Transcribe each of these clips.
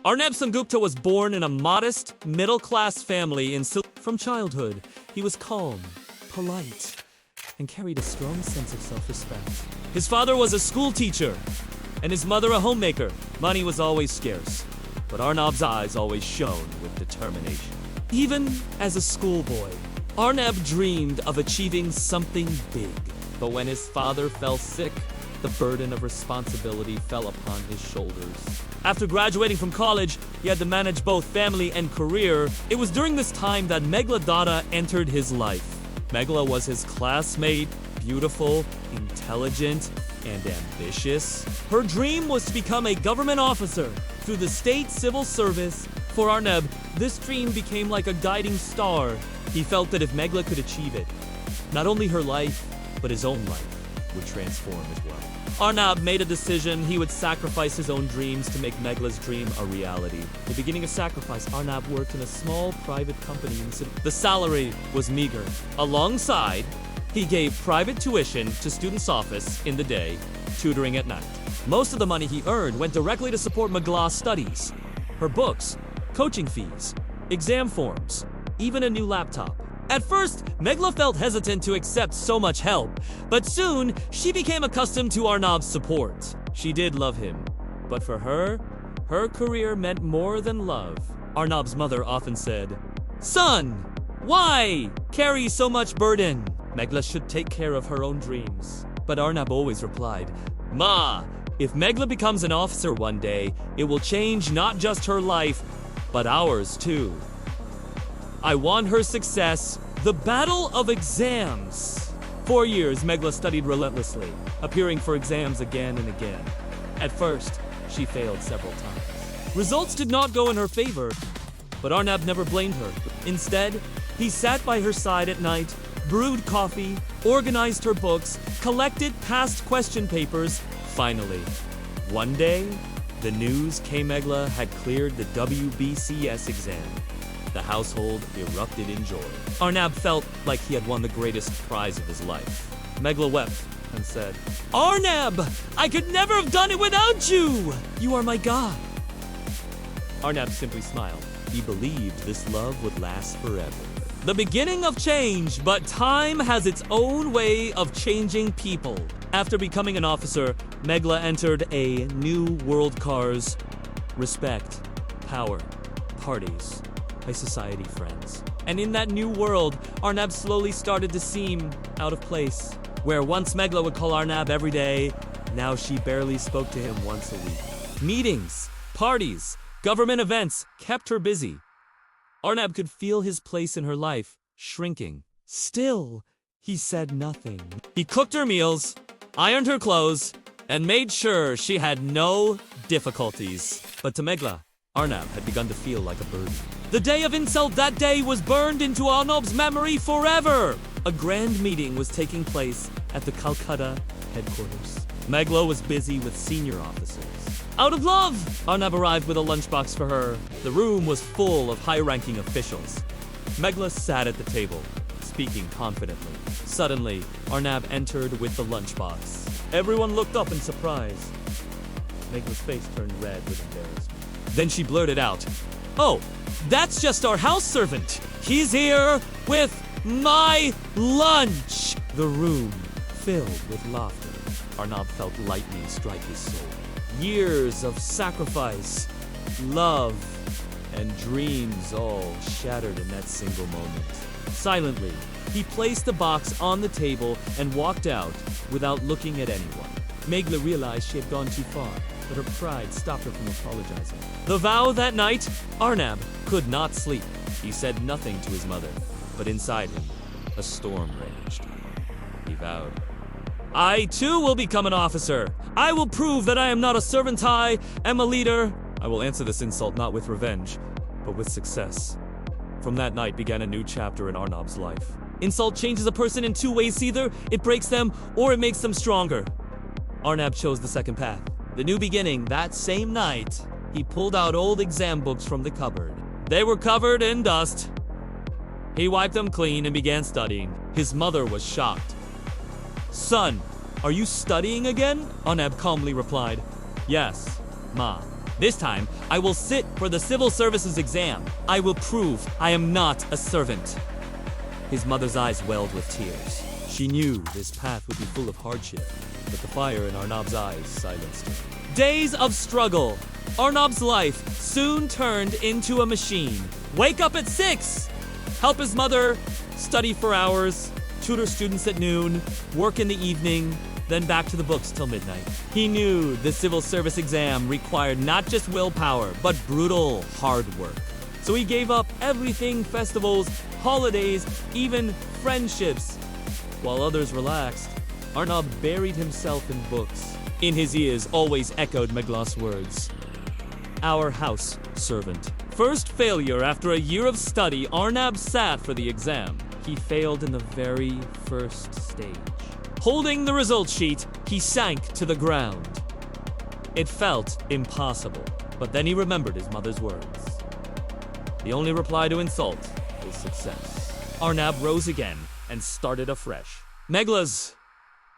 Arnab Sengupta was born in a modest, middle-class family in From childhood, he was calm, polite, and carried a strong sense of self-respect. His father was a school teacher, and his mother a homemaker. Money was always scarce, but Arnab's eyes always shone with determination. Even as a schoolboy, Arnab dreamed of achieving something big. But when his father fell sick, the burden of responsibility fell upon his shoulders. After graduating from college, he had to manage both family and career. It was during this time that Meghla Datta entered his life. Meghla was his classmate, beautiful, intelligent, and ambitious. Her dream was to become a government officer through the state civil service. For Arnab, this dream became like a guiding star. He felt that if Meghla could achieve it, not only her life, but his own life would transform as well. Arnab made a decision. He would sacrifice his own dreams to make Meghla's dream a reality. The beginning of sacrifice, Arnab worked in a small private company in Sydney. The salary was meager. Alongside, he gave private tuition to students' office in the day, tutoring at night. Most of the money he earned went directly to support Meghla's studies, her books, coaching fees, exam forms, even a new laptop. At first, Meghla felt hesitant to accept so much help, but soon she became accustomed to Arnab's support. She did love him, but for her, her career meant more than love. Arnab's mother often said, "Son, why carry so much burden? Meghla should take care of her own dreams." But Arnab always replied, "Ma, if Meghla becomes an officer one day, it will change not just her life, but ours too. I want her success." The battle of exams. 4 years, Meghla studied relentlessly, appearing for exams again and again. At first, she failed several times. Results did not go in her favor, but Arnab never blamed her. Instead, he sat by her side at night, brewed coffee, organized her books, collected past question papers. Finally, one day, the news came. Meghla had cleared the WBCS exam. The household erupted in joy. Arnab felt like he had won the greatest prize of his life. Meghla wept and said, "Arnab, I could never have done it without you! You are my God." Arnab simply smiled. He believed this love would last forever. The beginning of change, but time has its own way of changing people. After becoming an officer, Meghla entered a new world. Cars, respect, power, parties, high society friends. And in that new world, Arnab slowly started to seem out of place. Where once Meghla would call Arnab every day, now she barely spoke to him once a week. Meetings, parties, government events kept her busy. Arnab could feel his place in her life shrinking. Still, he said nothing. He cooked her meals, ironed her clothes, and made sure she had no difficulties. But to Meghla, Arnab had begun to feel like a burden. The day of insult that day was burned into Arnab's memory forever. A grand meeting was taking place at the Calcutta headquarters. Meghla was busy with senior officers. Out of love, Arnab arrived with a lunchbox for her. The room was full of high-ranking officials. Meghla sat at the table, speaking confidently. Suddenly, Arnab entered with the lunchbox. Everyone looked up in surprise. Meghla's face turned red with embarrassment. Then she blurted out, "Oh, that's just our house servant. He's here with my lunch." The room filled with laughter. Arnab felt lightning strike his soul. Years of sacrifice, love, and dreams all shattered in that single moment. Silently, he placed the box on the table and walked out without looking at anyone. Meghla realized she had gone too far, but her pride stopped her from apologizing. The vow that night, Arnab could not sleep. He said nothing to his mother, but inside him, a storm raged. He vowed, "I too will become an officer. I will prove that I am not a servant, I am a leader. I will answer this insult not with revenge, but with success." From that night began a new chapter in Arnab's life. Insult changes a person in two ways. Either it breaks them or it makes them stronger. Arnab chose the second path. The new beginning, that same night, he pulled out old exam books from the cupboard. They were covered in dust. He wiped them clean and began studying. His mother was shocked. "Son, are you studying again?" Arnab calmly replied, "Yes, Ma. This time, I will sit for the civil services exam. I will prove I am not a servant. His mother's eyes welled with tears. She knew this path would be full of hardship, but the fire in Arnab's eyes silenced her. Days of struggle. Arnab's life soon turned into a machine. Wake up at 6, help his mother, study for hours, tutor students at noon, work in the evening, then back to the books till midnight. He knew the civil service exam required not just willpower, but brutal hard work. So he gave up everything: festivals, holidays, even friendships. While others relaxed, Arnab buried himself in books. In his ears always echoed Megla's words. Our house servant. First failure after a year of study, Arnab sat for the exam. He failed in the very first stage. Holding the result sheet, he sank to the ground. It felt impossible, but then he remembered his mother's words. The only reply to insult is success. Arnab rose again and started afresh. Megla's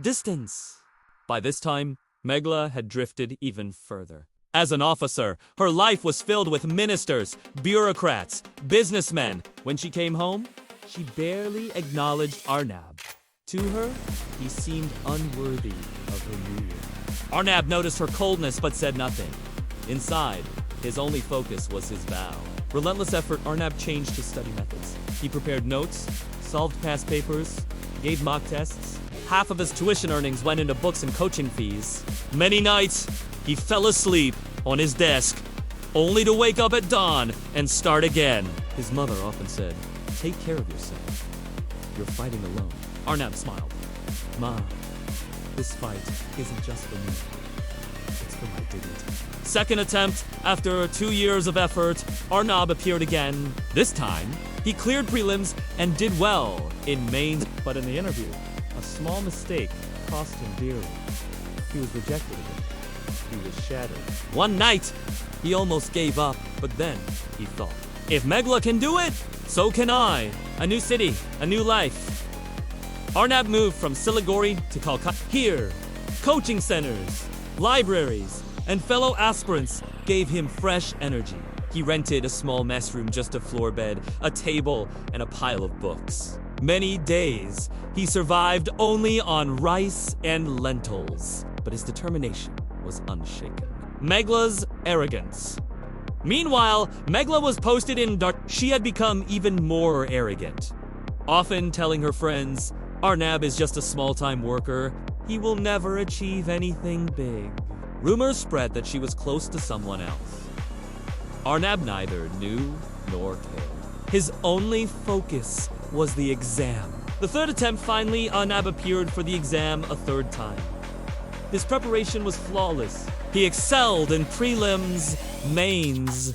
distance. By this time, Megla had drifted even further. As an officer, her life was filled with ministers, bureaucrats, businessmen. When she came home, she barely acknowledged Arnab. To her, he seemed unworthy of her rule. Arnab noticed her coldness but said nothing. Inside, his only focus was his vow. Relentless effort, Arnab changed his study methods. He prepared notes, solved past papers, gave mock tests. Half of his tuition earnings went into books and coaching fees. Many nights, he fell asleep on his desk, only to wake up at dawn and start again. His mother often said, "Take care of yourself. You're fighting alone." Arnab smiled. "Ma, this fight isn't just for me. It's for my dignity." Second attempt, after 2 years of effort, Arnab appeared again. This time, he cleared prelims and did well in mains. But in the interview, a small mistake cost him dearly. He was rejected again. He was shattered. One night, he almost gave up, but then he thought, if Megla can do it, so can I. A new city, a new life. Arnab moved from Siliguri to Calcutta. Here, coaching centers, libraries, and fellow aspirants gave him fresh energy. He rented a small mess room, just a floor bed, a table, and a pile of books. Many days, he survived only on rice and lentils, but his determination was unshaken. Megla's arrogance. Meanwhile, Megla was posted in dark. She had become even more arrogant, often telling her friends, Arnab is just a small-time worker. He will never achieve anything big. Rumors spread that she was close to someone else. Arnab neither knew nor cared. His only focus was the exam. The third attempt, finally, Arnab appeared for the exam a third time. His preparation was flawless. He excelled in prelims, mains,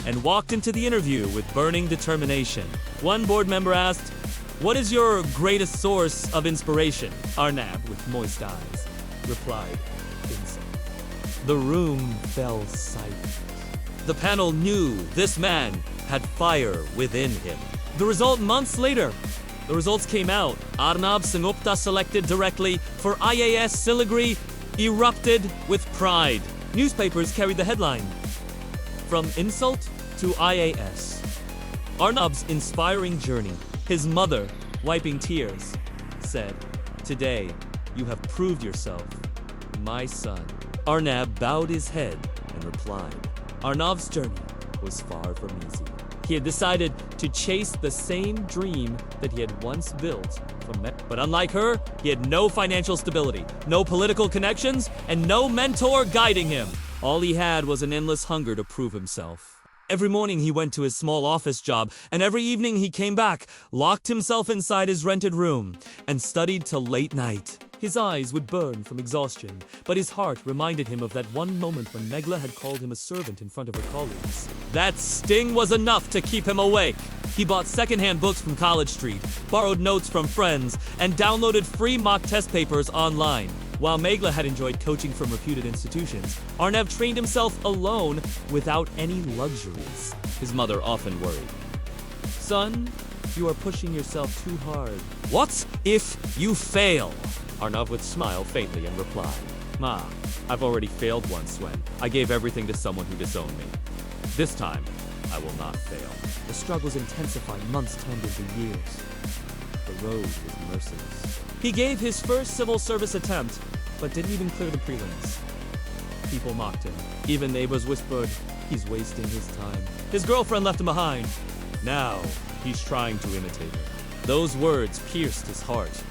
and walked into the interview with burning determination. One board member asked, "What is your greatest source of inspiration?" Arnab, with moist eyes, replied, "Insight." The room fell silent. The panel knew this man had fire within him. The result months later. The results came out. Arnab Sengupta, selected directly for IAS Siliguri, erupted with pride. Newspapers carried the headline, "From insult to IAS." Arnab's inspiring journey. His mother, wiping tears, said, "Today, you have proved yourself, my son." Arnab bowed his head and replied. Arnab's journey was far from easy. He had decided to chase the same dream that he had once built but unlike her, he had no financial stability, no political connections, and no mentor guiding him. All he had was an endless hunger to prove himself. Every morning he went to his small office job, and every evening he came back, locked himself inside his rented room, and studied till late night. His eyes would burn from exhaustion, but his heart reminded him of that one moment when Megla had called him a servant in front of her colleagues. That sting was enough to keep him awake. He bought secondhand books from College Street, borrowed notes from friends, and downloaded free mock test papers online. While Megla had enjoyed coaching from reputed institutions, Arnab trained himself alone without any luxuries. His mother often worried. "Son, you are pushing yourself too hard." "What if you fail?" Arnab would smile faintly and reply, Ma, I've already failed once when I gave everything to someone who disowned me. This time, I will not fail. The struggles intensified, months turned into years. The road was merciless. He gave his first civil service attempt, but didn't even clear the prelims. People mocked him. Even neighbors whispered, he's wasting his time. His girlfriend left him behind. Now, he's trying to imitate her. Those words pierced his heart,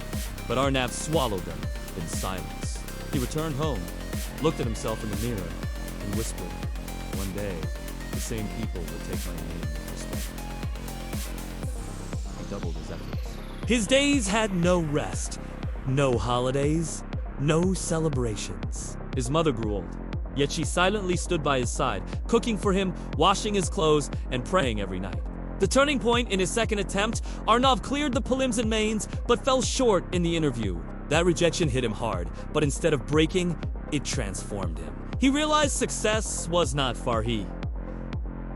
but Arnav swallowed them in silence. He returned home, looked at himself in the mirror, and whispered, one day, the same people will take my name with respect. He doubled his efforts. His days had no rest, no holidays, no celebrations. His mother grew old, yet she silently stood by his side, cooking for him, washing his clothes, and praying every night. The turning point in his second attempt, Arnav cleared the prelims and mains, but fell short in the interview. That rejection hit him hard, but instead of breaking, it transformed him. He realized success was not Farhi,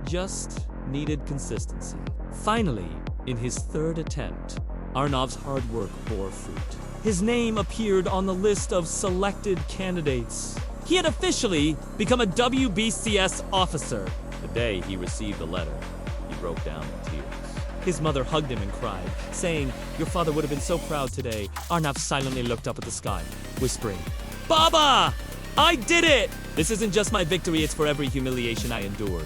just needed consistency. Finally, in his third attempt, Arnav's hard work bore fruit. His name appeared on the list of selected candidates. He had officially become a WBCS officer. The day he received the letter, he broke down in tears. His mother hugged him and cried, saying, your father would have been so proud today. Arnav silently looked up at the sky, whispering, Baba! I did it! This isn't just my victory, it's for every humiliation I endured.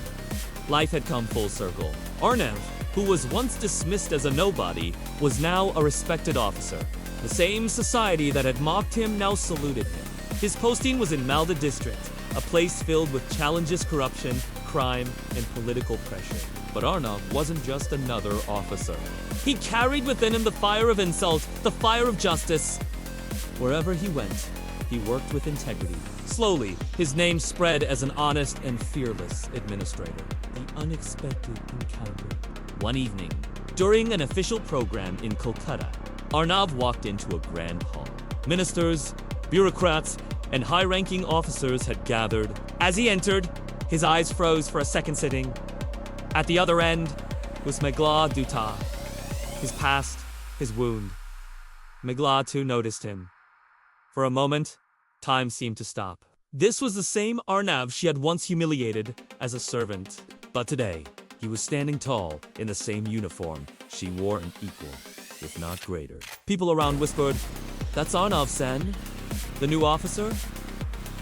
Life had come full circle. Arnav, who was once dismissed as a nobody, was now a respected officer. The same society that had mocked him now saluted him. His posting was in Malda district, a place filled with challenges, corruption, crime, and political pressure. But Arnav wasn't just another officer. He carried within him the fire of insult, the fire of justice. Wherever he went, he worked with integrity. Slowly, his name spread as an honest and fearless administrator. The unexpected encounter. One evening, during an official program in Kolkata, Arnav walked into a grand hall. Ministers, bureaucrats, and high-ranking officers had gathered. As he entered, his eyes froze for a second sitting. At the other end was Megla Dutta, his past, his wound. Megla too noticed him. For a moment, time seemed to stop. This was the same Arnav she had once humiliated as a servant. But today, he was standing tall in the same uniform she wore, an equal, if not greater. People around whispered, that's Arnav Sen, the new officer.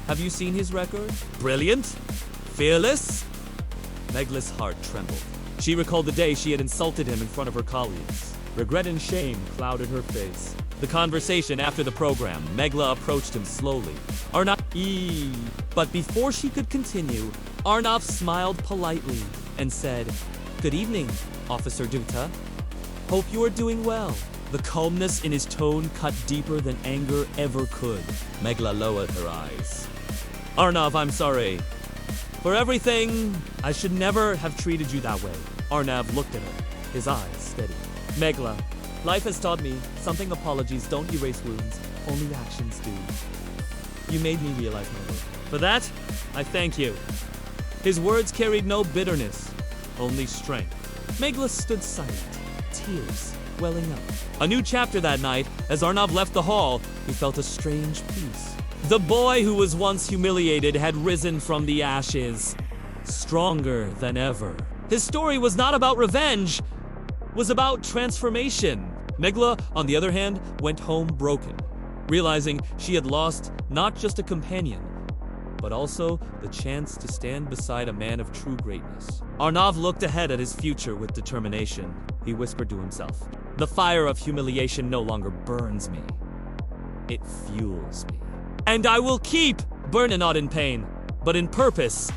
Have you seen his record? Brilliant? Fearless? Megla's heart trembled. She recalled the day she had insulted him in front of her colleagues. Regret and shame clouded her face. The conversation after the program, Megla approached him slowly. Arnav, But before she could continue, Arnav smiled politely and said, good evening, Officer Dutta. Hope you are doing well. The calmness in his tone cut deeper than anger ever could. Megla lowered her eyes. Arnav, I'm sorry. For everything, I should never have treated you that way. Arnav looked at her, his eyes steady. Megla, life has taught me something apologies don't erase wounds, only actions do. You made me realize my worth. For that, I thank you. His words carried no bitterness, only strength. Megla stood silent, tears welling up. A new chapter that night, as Arnav left the hall, he felt a strange peace. The boy who was once humiliated had risen from the ashes, stronger than ever. His story was not about revenge, was about transformation. Megla, on the other hand, went home broken, realizing she had lost not just a companion, but also the chance to stand beside a man of true greatness. Arnav looked ahead at his future with determination. He whispered to himself, the fire of humiliation no longer burns me. It fuels me. And I will keep burning not in pain, but in purpose,